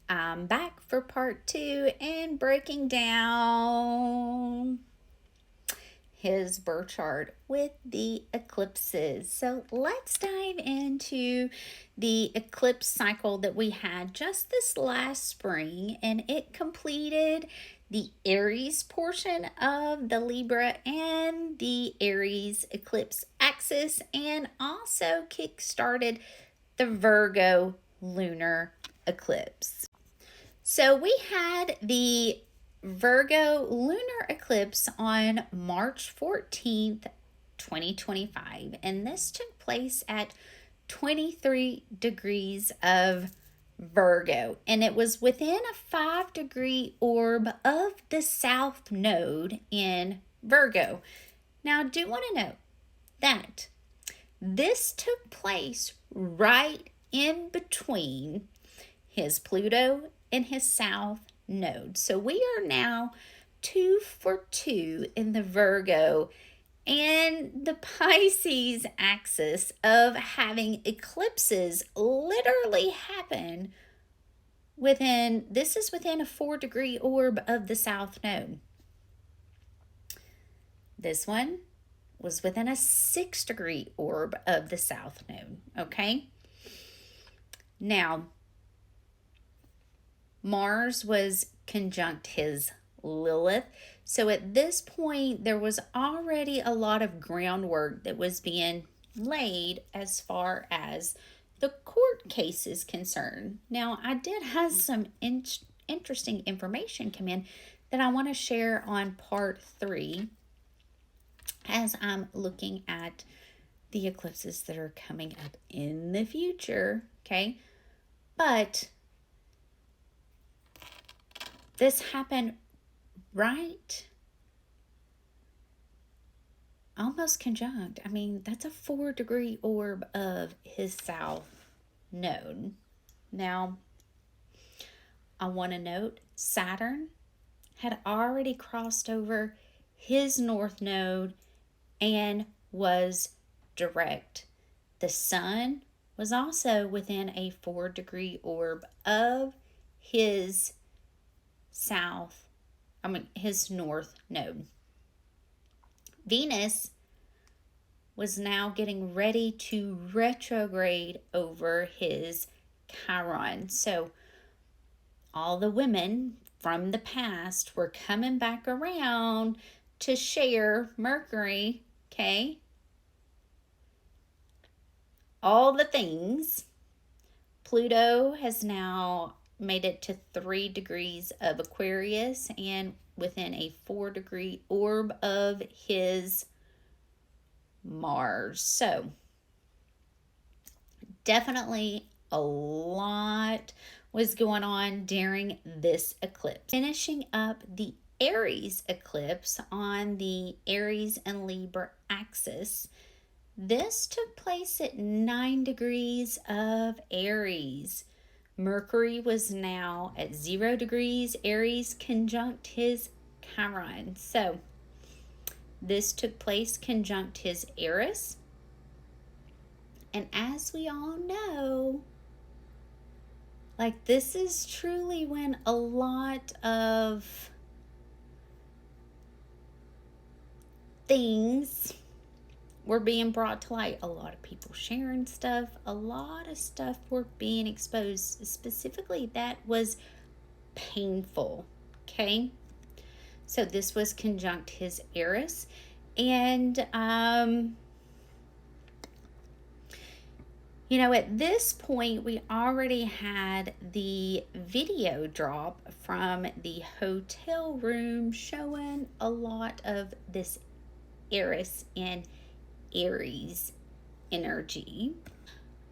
I'm back for part 2 and breaking down his birth chart with the eclipses. So let's dive into the eclipse cycle that we had just this last spring, and it completed the Aries portion of the Libra and the Aries eclipse axis, and also kick-started the Virgo lunar eclipse. So we had the Virgo lunar eclipse on March 14th, 2025, and this took place at 23 degrees of Virgo, and it was within a 5-degree orb of the South Node in Virgo. Now, I do want to note that this took place right in between his Pluto and his South Node. So we are now 2 for 2 in the Virgo and the Pisces axis of having eclipses literally happen within a 4-degree orb of the South Node. This one was within a 6-degree orb of the South Node, okay? Now, Mars was conjunct his Lilith. So at this point, there was already a lot of groundwork that was being laid as far as the court case is concerned. Now, I did have some interesting information come in that I want to share on part 3 as I'm looking at the eclipses that are coming up in the future, okay? But this happened right almost conjunct. I mean, that's a 4-degree orb of his South Node. Now, I want to note Saturn had already crossed over his North Node and was direct. The Sun was also within a 4-degree orb of his his North Node. Venus was now getting ready to retrograde over his Chiron. So all the women from the past were coming back around to share Mercury, okay? All the things. Pluto has now made it to 3 degrees of Aquarius and within a 4-degree orb of his Mars. So definitely a lot was going on during this eclipse. Finishing up the Aries eclipse on the Aries and Libra axis, this took place at 9 degrees of Aries. Mercury was now at 0 degrees Aries conjunct his Chiron. So this took place conjunct his Eris. And as we all know, like, this is truly when a lot of things were being brought to light. A lot of people sharing stuff, a lot of stuff were being exposed, specifically that was painful, okay? So this was conjunct his Eris, and you know, at this point we already had the video drop from the hotel room showing a lot of this Eris and Aries energy.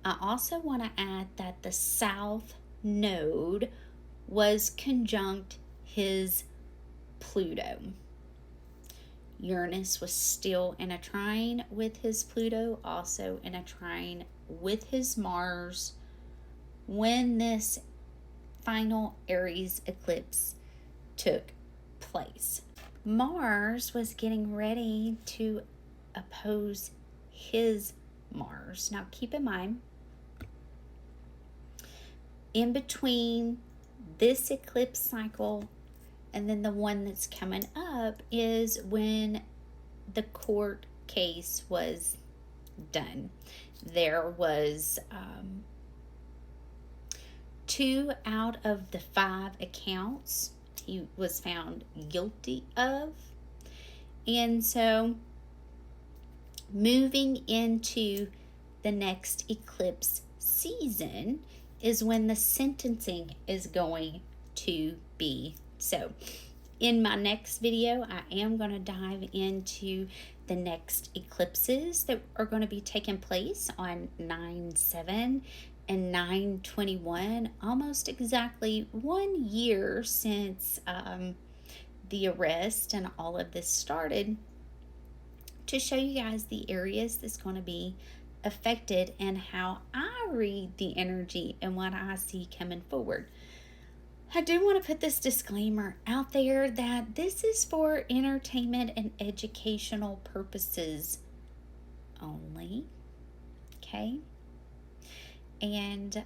I also want to add that the South Node was conjunct his Pluto. Uranus was still in a trine with his Pluto, also in a trine with his Mars when this final Aries eclipse took place. Mars was getting ready to oppose his Mars. Now keep in mind, in between this eclipse cycle and then the one that's coming up is when the court case was done. There was 2 out of the 5 accounts he was found guilty of. And so moving into the next eclipse season is when the sentencing is going to be. So in my next video, I am going to dive into the next eclipses that are going to be taking place on 9/7 and 9/21, almost exactly 1 year since the arrest and all of this started, to show you guys the areas that's going to be affected and how I read the energy and what I see coming forward. I do want to put this disclaimer out there that this is for entertainment and educational purposes only, okay? And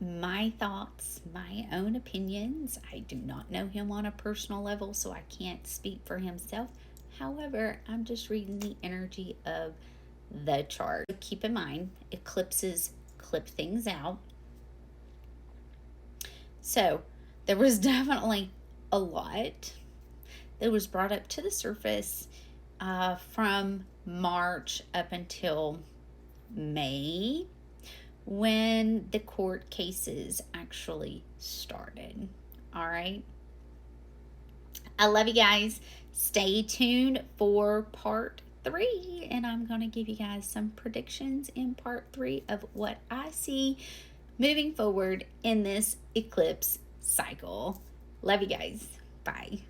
my thoughts, my own opinions, I do not know him on a personal level, so I can't speak for himself. However, I'm just reading the energy of the chart. Keep in mind, eclipses clip things out. So there was definitely a lot that was brought up to the surface from March up until May, when the court cases actually started. All right. I love you guys. Stay tuned for part 3, and I'm going to give you guys some predictions in part 3 of what I see moving forward in this eclipse cycle. Love you guys. Bye.